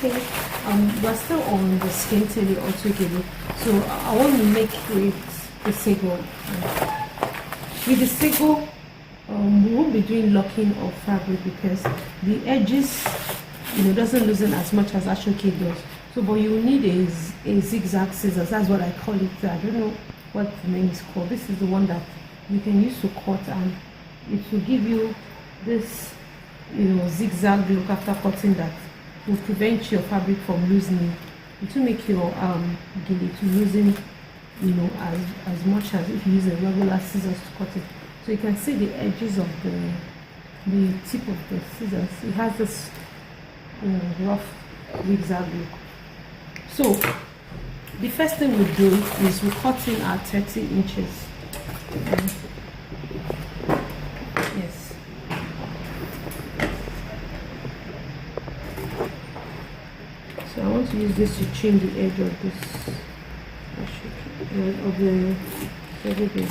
Okay, we're still on the Skentele altogether. So I want to make with the sego. With the sego, we won't be doing locking of fabric because the edges, doesn't loosen as much as ashoke does. So, but you need a zigzag scissors. That's what I call it. I don't know what the name is called. This is the one that you can use to cut, and it will give you this, zigzag look after cutting that will prevent your fabric from loosening. It will make your gilly to loosen, as much as if you use a regular scissors to cut it. So you can see the edges of the tip of the scissors. It has this rough zigzag look. So the first thing we do is we cut in our 30 inches. Yes. So I want to use this to trim the edge of this of the everything.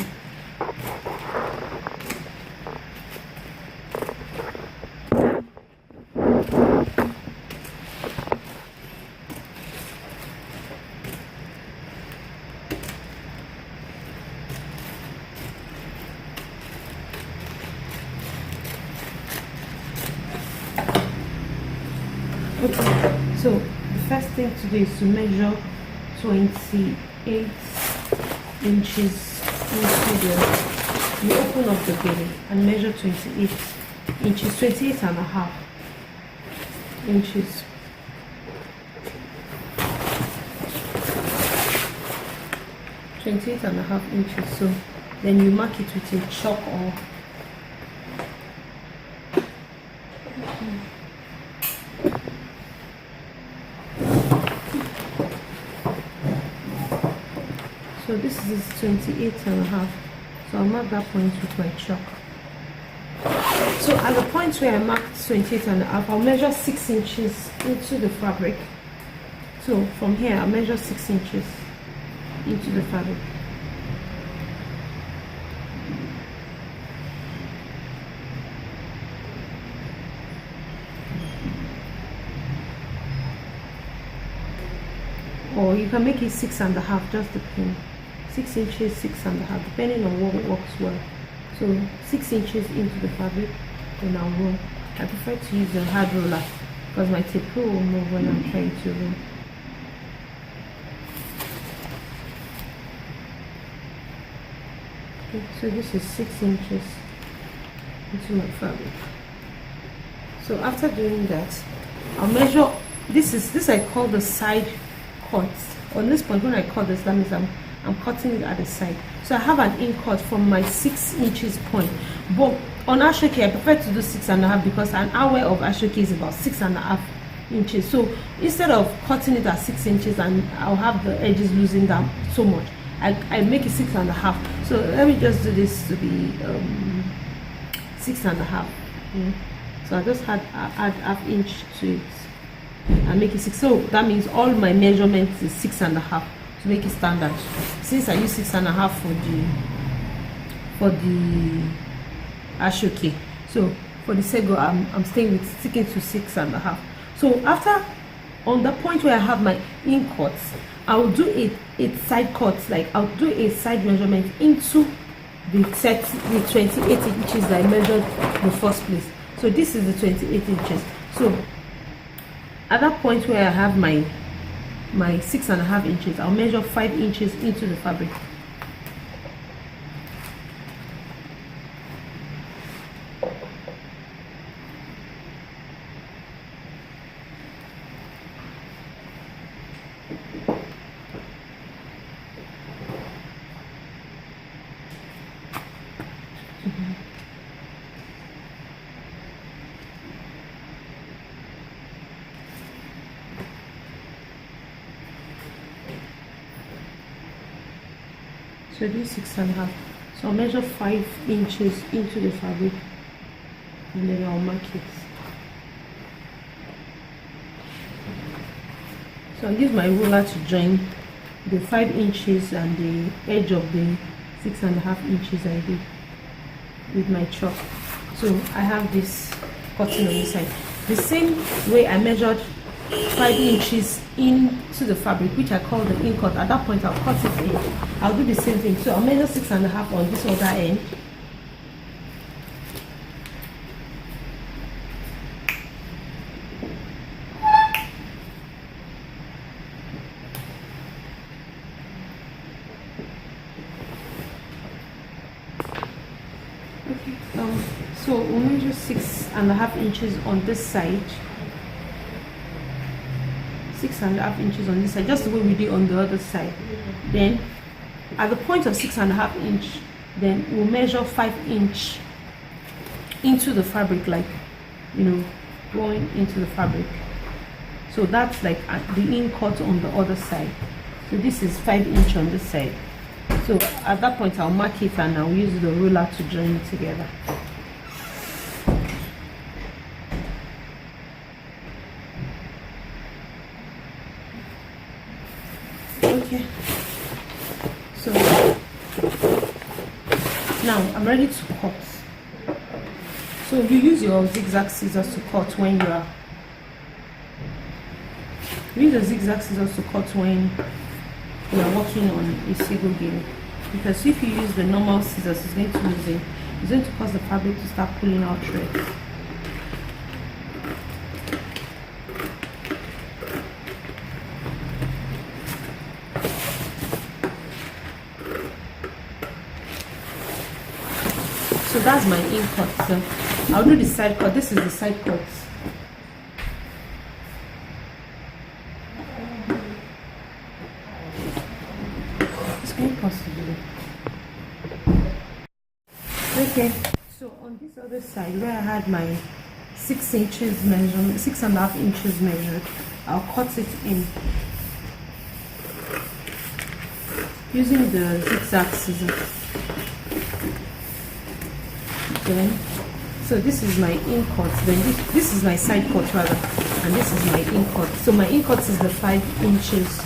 Okay, so the first thing to do is to measure 28 inches into the open of the belly and measure 28 inches, 28 and a half inches. So then you mark it with a chalk or so this is 28 and a half. So I'll mark that point with my chalk. So at the point where I marked 28 and a half, I'll measure 6 inches into the fabric. So from here I'll measure 6 inches into the fabric. Or you can make it 6 and a half, just depending. 6 inches, 6 and a half, depending on what works well. So 6 inches into the fabric, then I'll roll. I prefer to use a hard roller because my tape will move when I'm trying to roll. Okay, so this is 6 inches into my fabric. So after doing that, I'll measure. This I call the side cut. On this point, when I cut this, that means I'm cutting it at the side. So I have an in cut from my 6 inches point. But on ashoke, I prefer to do 6 and a half because an hour of ashoke is about 6 and a half inches. So instead of cutting it at 6 inches and I'll have the edges losing down so much, I make it 6 and a half. So let me just do this to be 6 and a half. So I just add half inch to it and make it 6. So that means all my measurements is 6 and a half to make it standard. Since I use 6 and a half for the ashoke, so for the sego I'm sticking to 6 and a half. So after, on the point where I have my in cuts, I'll do a side cut, like I'll do a side measurement into the 28 inches that I measured in the first place. So this is the 28 inches. So at that point where I have my 6 and a half inches, I'll measure 5 inches into the fabric. So this is 6 and a half. So I'll measure 5 inches into the fabric and then I'll mark it. So I'll use my ruler to join the 5 inches and the edge of the 6 and a half inches I did with my chalk. So I have this cutting on the side. The same way I measured 5 inches into the fabric, which I call the in cut. At that point, I'll cut it in. I'll do the same thing. So I'll measure 6.5 on this other end. So we'll measure 6.5 inches on this side, 6.5 inches on this side, just the way we did on the other side. Then at the point of 6.5 inch, then we'll measure 5 inch into the fabric, like, you know, going into the fabric. So that's like the in cut on the other side. So this is 5 inch on this side. So at that point I'll mark it and I'll use the ruler to join it together. Okay, so now I'm ready to cut. So you use your zigzag scissors to cut when use the zigzag scissors to cut when you are working on a sego game, because if you use the normal scissors, it's going to cause the fabric to start pulling out threads. So that's my in cut. So I'll do the side cut. This is the side cut. It's going possible. Okay. So on this other side where I had my 6 inches measurement, 6.5 inches measured, I'll cut it in using the zigzag scissors. Then, so this is my in cut, then this is my side cut rather, and this is my in cut. So my in cut is the 5 inches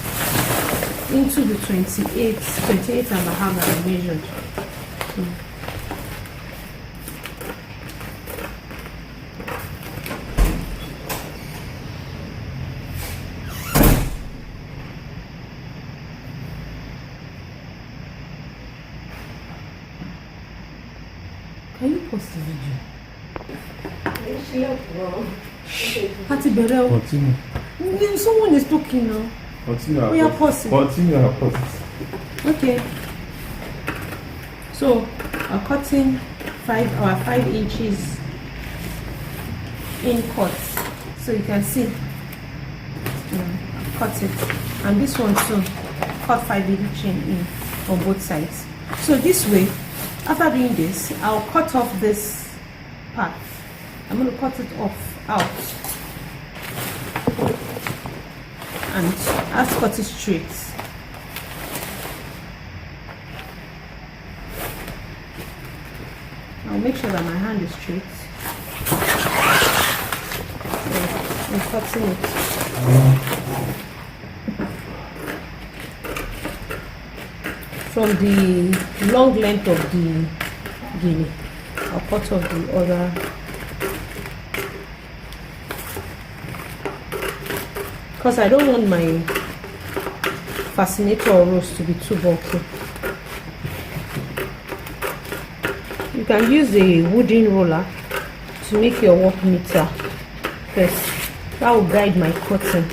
into the 28 and a half that I measured. Can you post the video? Continue. Someone is talking now. Continue. We are posting. Continue. Okay. So I'm cutting 5 inches in cut. So you can see. Cut it. And this one too. Cut 5 inches in on both sides. So this way. After doing this, I'll cut off this part. I'm going to cut it off out and I'll cut it straight. I'll make sure that my hand is straight. So I'm cutting it from the long length of the guinea. I'll cut off the other. Because I don't want my fascinator or rose to be too bulky. You can use a wooden roller to make your work neater, because that will guide my cutting.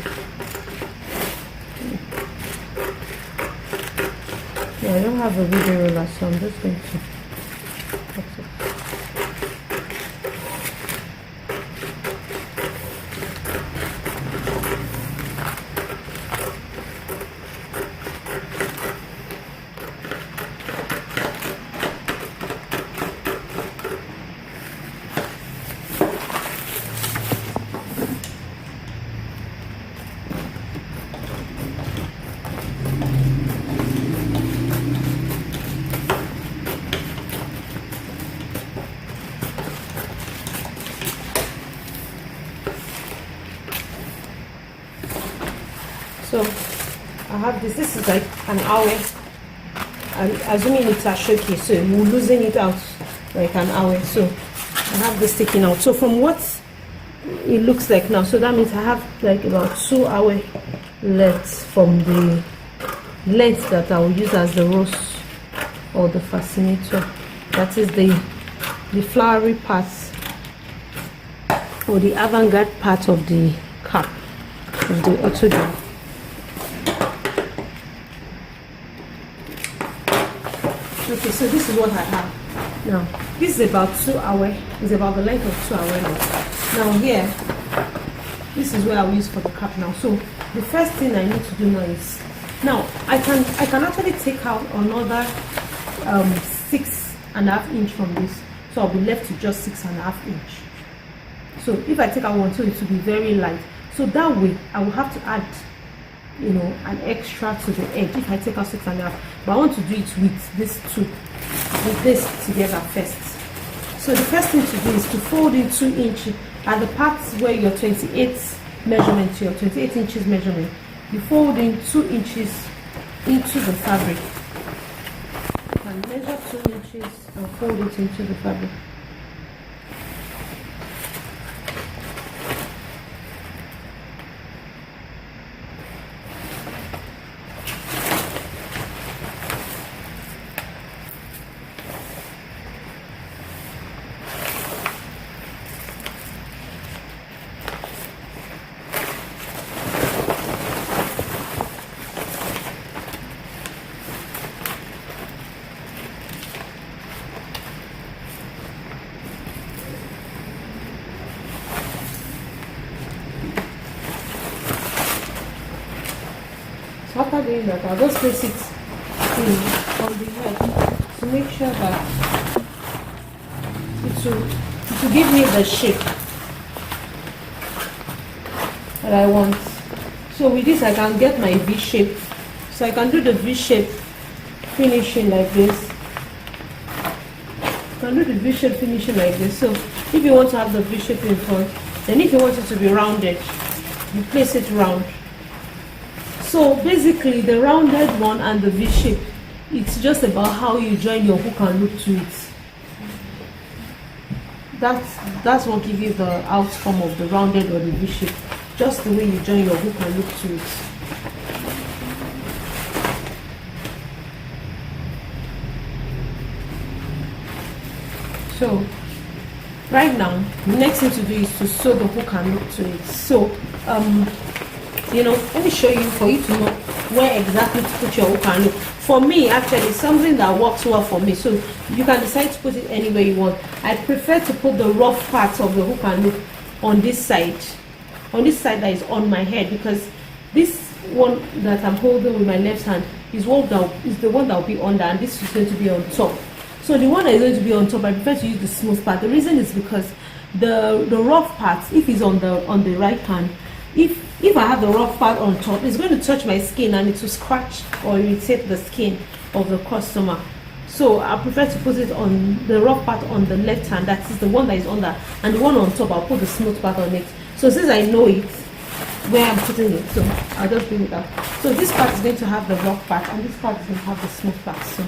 Yeah, I don't have a wooden roller, so I'm just going to cut it. So I have this is like an hour. I'm assuming it's a showcase, so we're losing it out like an hour. So I have this sticking out. So from what it looks like now. So that means I have like about 2 hour left from the length that I will use as the rose or the fascinator. That is the flowery part or the avant-garde part of the cap of the autograph. Okay, so this is what I have now. This is about 2 hours. It's about the length of 2 hours now. Now here, this is where I'll use for the cap now. So the first thing I need to do now is, now I can actually take out another 6.5 inch from this, so I'll be left with just 6.5 inch. So if I take out one, so it will be very light. So that way I will have to add, you know, an extra to the edge if I take out 6.5. But I want to do it with this two, with this together first. So the first thing to do is to fold in 2 inches at the parts where your 28 measurement, your 28 inches measurement. You fold in 2 inches into the fabric. You can measure 2 inches and fold it into the fabric. So after doing that, I'll just place it on the head to make sure that it will give me the shape that I want. So with this I can get my V shape. So I can do the V shape finishing like this. I can do the V shape finishing like this. So if you want to have the V shape in front, then if you want it to be rounded, you place it round. So basically the rounded one and the V shape, it's just about how you join your hook and loop to it. That's what gives you the outcome of the rounded or the V shape. Just the way you join your hook and loop to it. So right now, the next thing to do is to sew the hook and loop to it. So you know, let me show you for you to know where exactly to put your hook and loop. For me, actually, it's something that works well for me. So you can decide to put it anywhere you want. I prefer to put the rough part of the hook and loop on this side that is on my head, because this one that I'm holding with my left hand is the one that will be under, and this is going to be on top. So the one that is going to be on top, I prefer to use the smooth part. The reason is because the rough part, if it's on the right hand, if I have the rough part on top, it's going to touch my skin and it will scratch or irritate the skin of the customer. So I prefer to put it on the rough part on the left hand, that is the one that is under, and the one on top I'll put the smooth part on it. So since I know it where I'm putting it, so I'll just bring it up. So this part is going to have the rough part and this part is going to have the smooth part. So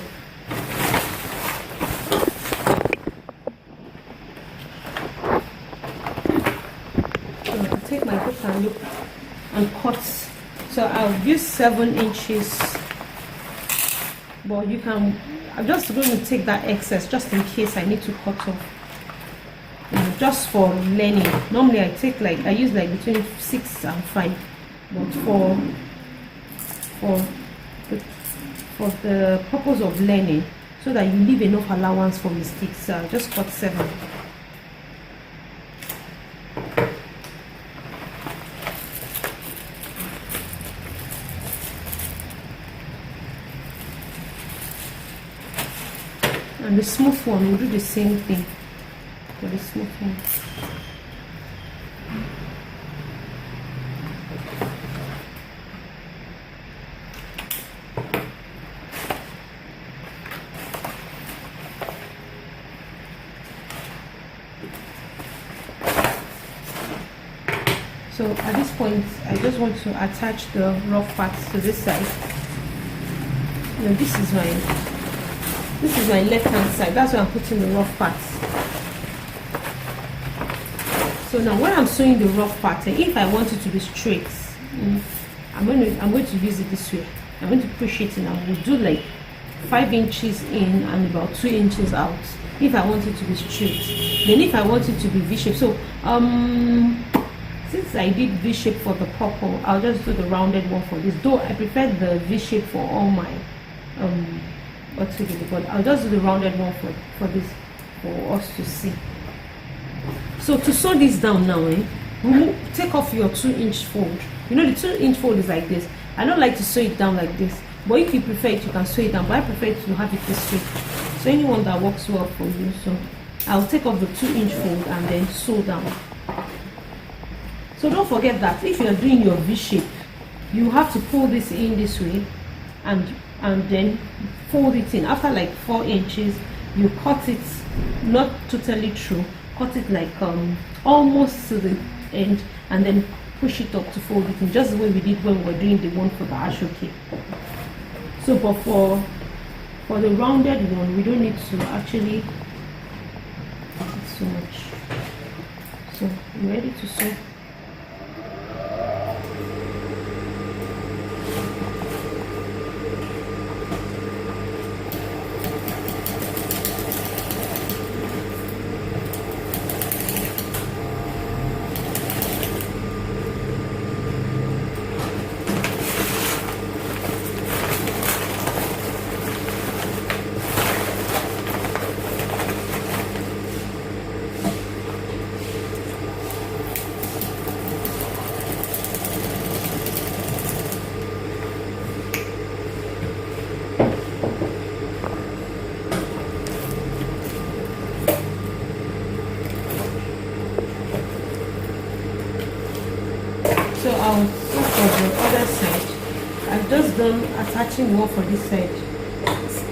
I'll take my hook and loop and cut. So I'll use 7 inches, but you can, I'm just going to take that excess just in case I need to cut off, just for learning. Normally I use like between 6 and 5, but for the purpose of learning, so that you leave enough allowance for mistakes, so I'll just cut 7. And the smooth one, we'll do the same thing for the smooth one. So at this point, I just want to attach the rough parts to this side. Now this is my left hand side. That's where I'm putting the rough parts. So now when I'm sewing the rough pattern, if I want it to be straight, I'm going to use it this way. I'm going to push it in and we'll do like 5 inches in and about 2 inches out if I want it to be straight. Then if I want it to be V-shape, so since I did V-shape for the purple, I'll just do the rounded one for this, though I prefer the V-shape for all my but I'll just do the rounded one for this for us to see. So to sew this down now, take off your 2-inch fold. You know the 2-inch fold is like this. I don't like to sew it down like this, but if you prefer it, you can sew it down, but I prefer to have it this way. So anyone that works well for you. So I'll take off the 2-inch fold and then sew down. So don't forget that if you are doing your V shape, you have to pull this in this way and then fold it in. After like 4 inches, you cut it not totally through, cut it like almost to the end, and then push it up to fold it in, just the way we did when we were doing the one for the ashoke. So but for the rounded one, we don't need to actually cut so much. So you ready to sew? So I'll sew for the other side. I've just done attaching one for this side.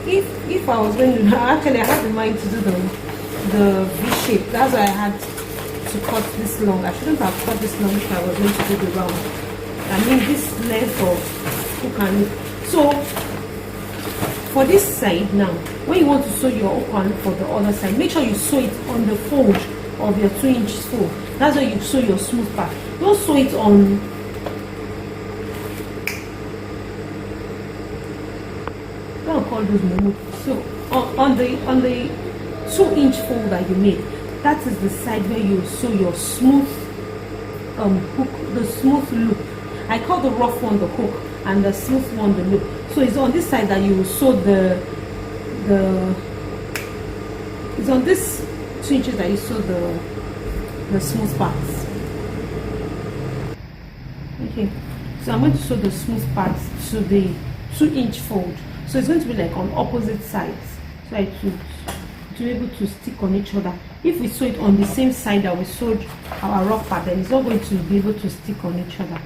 If I was going to, actually I had in mind to do the V shape. That's why I had to cut this long. I shouldn't have cut this long if I was going to do the round. I mean this length of hook and loop. So for this side now, when you want to sew your hook and loop for the other side, make sure you sew it on the fold of your 2-inch fold. That's why you sew your smooth part. Don't sew it on call those momo. So on the 2-inch fold that you made, that is the side where you sew your smooth hook, the smooth loop. I call the rough one the hook and the smooth one the loop. So it's on this side that you will sew it's on this 2 inches that you sew the smooth parts. Okay, so I'm going to sew the smooth parts to the 2-inch fold. So it's going to be like on opposite sides, so to be able to stick on each other. If we sew it on the same side that we sewed our rough part, then it's not going to be able to stick on each other.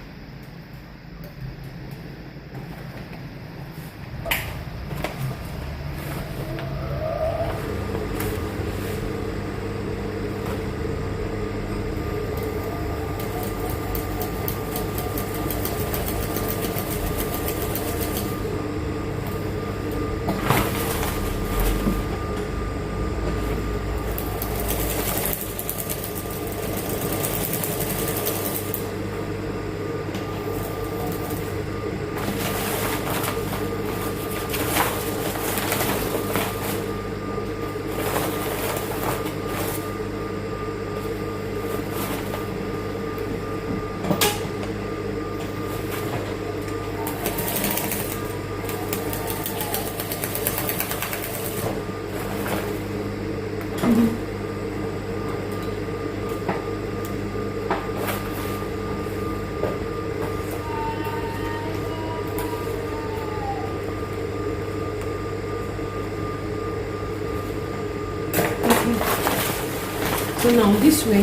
So now this way,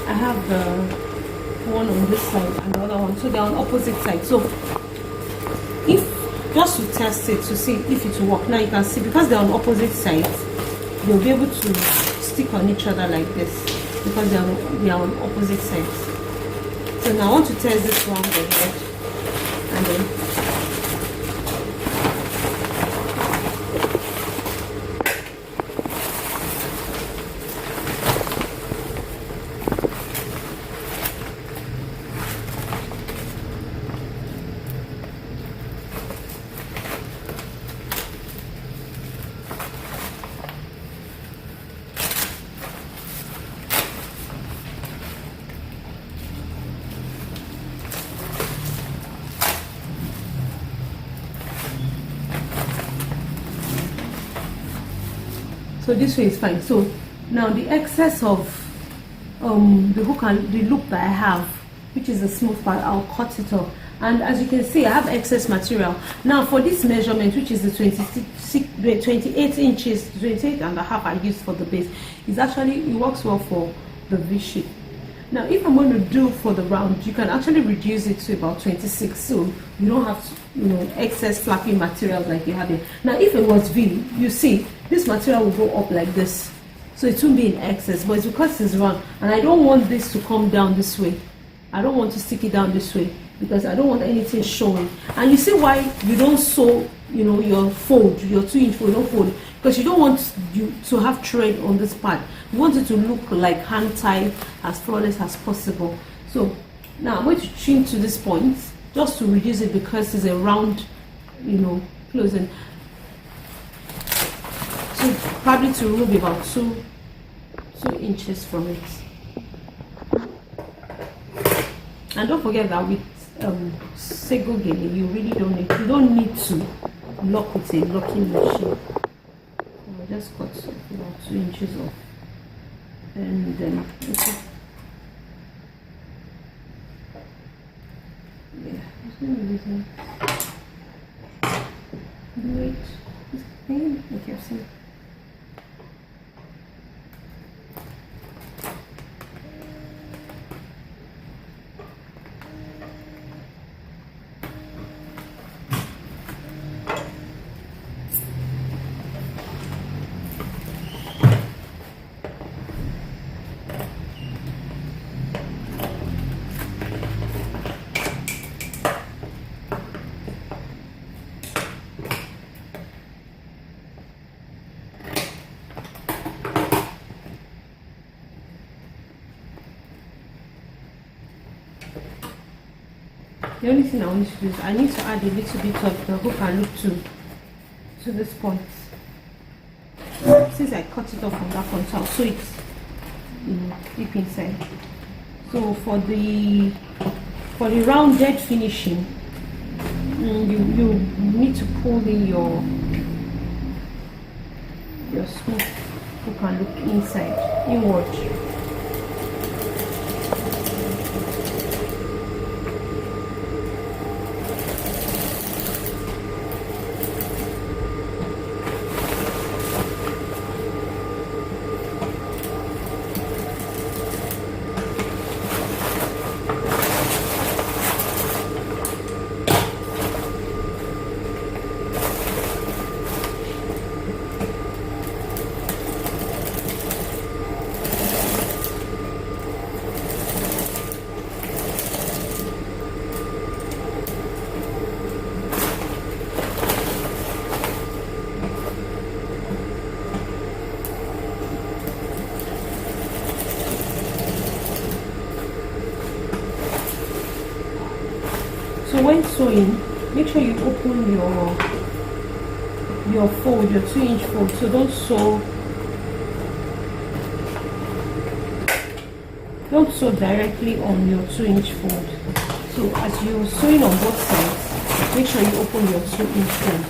I have the one on this side and the other one, so they're on opposite sides. So if just to test it to see if it will work, now you can see because they're on opposite sides, they'll be able to stick on each other like this because they are on opposite sides. So now I want to test this round the head and then So this way is fine. So now the excess of the hook and the loop that I have, which is the smooth part, I'll cut it off. And as you can see, I have excess material. Now for this measurement, which is the 28 inches, 28 and a half I used for the base, it works well for the V shape. Now if I'm going to do for the round, you can actually reduce it to about 26, so you don't have excess flapping material like you have here. Now if it was V, you see this material will go up like this, so it won't be in excess, but it's because it's round, and I don't want this to come down this way. I don't want to stick it down this way because I don't want anything showing. And you see why you don't sew, your fold, your 2-inch fold, don't fold, because you don't want you to have thread on this part. You want it to look like hand tied, as flawless as possible. So now I'm going to trim to this point just to reduce it because it's a round, closing. So probably to remove about 2 inches from it. And don't forget that with sego gele, you don't need to lock with a locking machine. So I just cut about 2 inches off, and then okay, I've seen it. The only thing I want to do is I need to add a little bit of the hook and loop to this point. Since I cut it off from that point, I'll sew it deep inside. So for the rounded finishing, you need to pull in your smooth hook and loop inside, inward. So when sewing, make sure you open your fold, your 2-inch fold. So don't sew directly on your 2-inch fold. So as you're sewing on both sides, make sure you open your 2-inch fold.